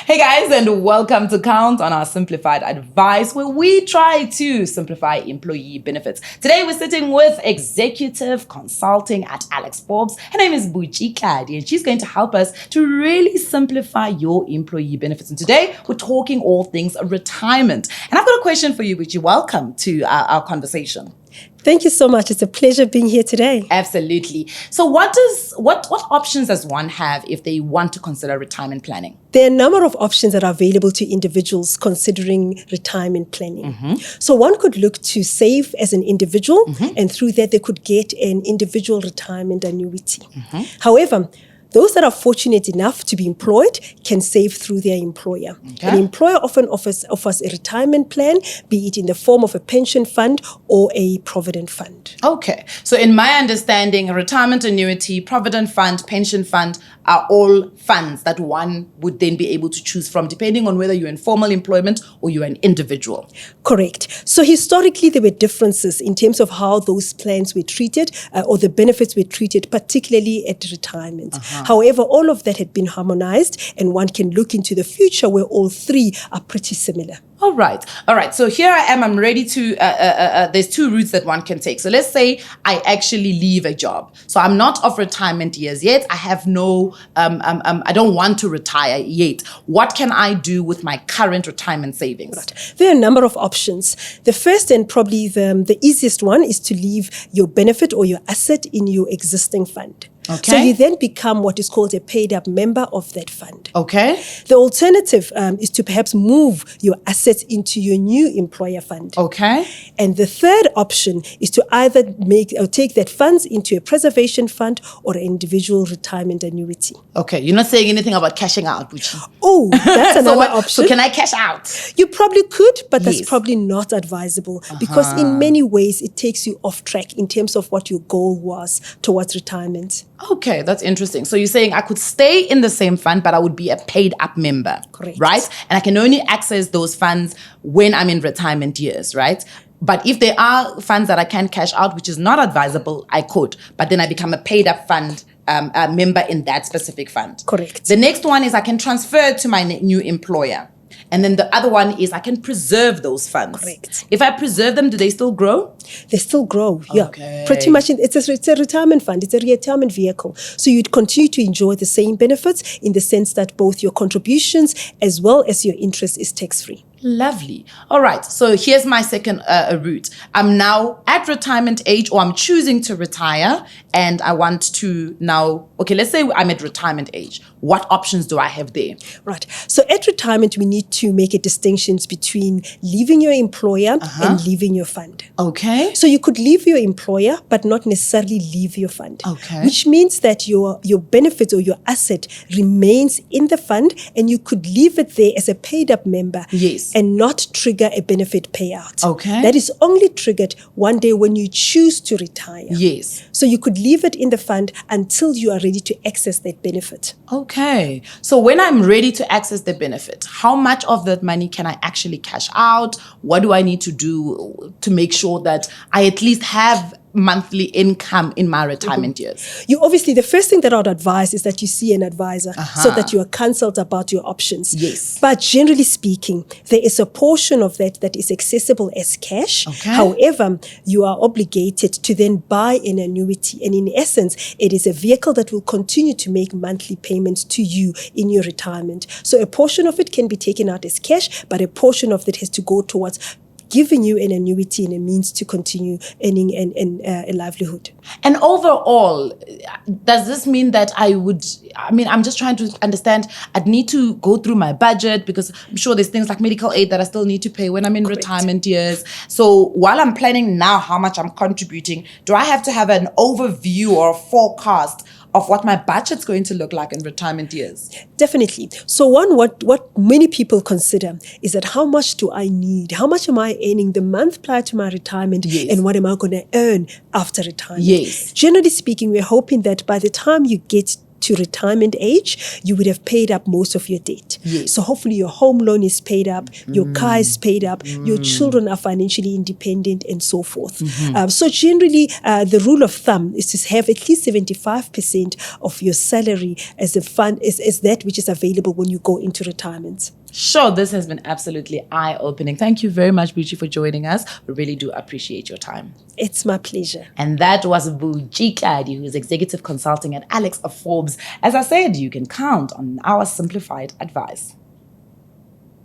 Hey guys, and welcome to Count on our Simplified Advice, where we try to simplify employee benefits. Today we're sitting with executive consulting at Alex Forbes. Her name is Butsi Tladi, and she's going to help us to really simplify your employee benefits. And today we're talking all things retirement. And I've got a question for you, Butsi. Welcome to our conversation. Thank you so much. It's a pleasure being here today. Absolutely. So what options does one have if they want to consider retirement planning? There are a number of options that are available to individuals considering retirement planning. So one could look to save as an individual, and through that they could get an individual retirement annuity. However, those that are fortunate enough to be employed can save through their employer. Okay. An employer often offers a retirement plan, be it in the form of a pension fund or a provident fund. Okay. So in my understanding, a retirement annuity, provident fund, pension fund are all funds that one would then be able to choose from depending on whether you're in formal employment or you're an individual. Correct. So historically, there were differences in terms of how those plans were treated or the benefits were treated, particularly at retirement. However, all of that had been harmonized, and one can look into the future where all three are pretty similar. All right. So here I am. I'm ready to, there's two routes that one can take. So let's say I actually leave a job. So I'm not of retirement years yet. I have no, I don't want to retire yet. What can I do with my current retirement savings? Right. There are a number of options. The first and probably the easiest one is to leave your benefit or your asset in your existing fund. Okay. So you then become what is called a paid-up member of that fund. Okay. The alternative is to perhaps move your assets into your new employer fund. Okay. And the third option is to either take that funds into a preservation fund or an individual retirement annuity. Okay. You're not saying anything about cashing out, Butsi. Oh, that's another option. So can I cash out? You probably could, but Yes. that's probably not advisable because in many ways it takes you off track in terms of what your goal was towards retirement. Okay, that's interesting. So you're saying I could stay in the same fund, but I would be a paid up member. Correct. Right? And I can only access those funds when I'm in retirement years, right? But if there are funds that I can cash out, which is not advisable, I could. But then I become a paid up fund member in that specific fund. Correct. The next one is I can transfer to my new employer. And then the other one is I can preserve those funds. Correct. If I preserve them, do they still grow? They still grow, yeah. Okay. Pretty much, it's a retirement fund. It's a retirement vehicle. So you'd continue to enjoy the same benefits in the sense that both your contributions as well as your interest is tax-free. Lovely. All right. So here's my second route. I'm now at retirement age, or I'm choosing to retire, and I want to now, okay, let's say I'm at retirement age. What options do I have there? Right. So at retirement, we need to make a distinction between leaving your employer and leaving your fund. Okay. So you could leave your employer, but not necessarily leave your fund. Okay. Which means that your benefit or your asset remains in the fund, and you could leave it there as a paid-up member. Yes. And not trigger a benefit payout. Okay. That is only triggered one day when you choose to retire. Yes. So you could leave it in the fund until you are ready to access that benefit. Okay. So when I'm ready to access the benefit, how much of that money can I actually cash out? What do I need to do to make sure that I at least have monthly income in my retirement years? You obviously, the first thing that I would advise is that you see an advisor so that you are counseled about your options. Yes. But generally speaking, there is a portion of that is accessible as cash. Okay. However, you are obligated to then buy an annuity. And in essence, it is a vehicle that will continue to make monthly payments to you in your retirement. So a portion of it can be taken out as cash, but a portion of it has to go towards giving you an annuity and a means to continue earning a livelihood. And overall, does this mean that I'm just trying to understand, I'd need to go through my budget because I'm sure there's things like medical aid that I still need to pay when I'm in retirement years. So while I'm planning now how much I'm contributing, do I have to have an overview or a forecast of what my budget's going to look like in retirement years? Definitely. So what many people consider is that how much do I need? How much am I earning the month prior to my retirement? Yes. And what am I going to earn after retirement? Yes. Generally speaking, we're hoping that by the time you get to retirement age, you would have paid up most of your debt. Yes. So hopefully your home loan is paid up, your car is paid up, your children are financially independent, and so forth. So generally, the rule of thumb is to have at least 75% of your salary as a fund, is that which is available when you go into retirement. Sure, this has been absolutely eye-opening. Thank you very much, Butsi, for joining us. We really do appreciate your time. It's my pleasure. And that was Butsi Tladi, who is executive consulting at Alex of Forbes. As I said, you can count on our simplified advice.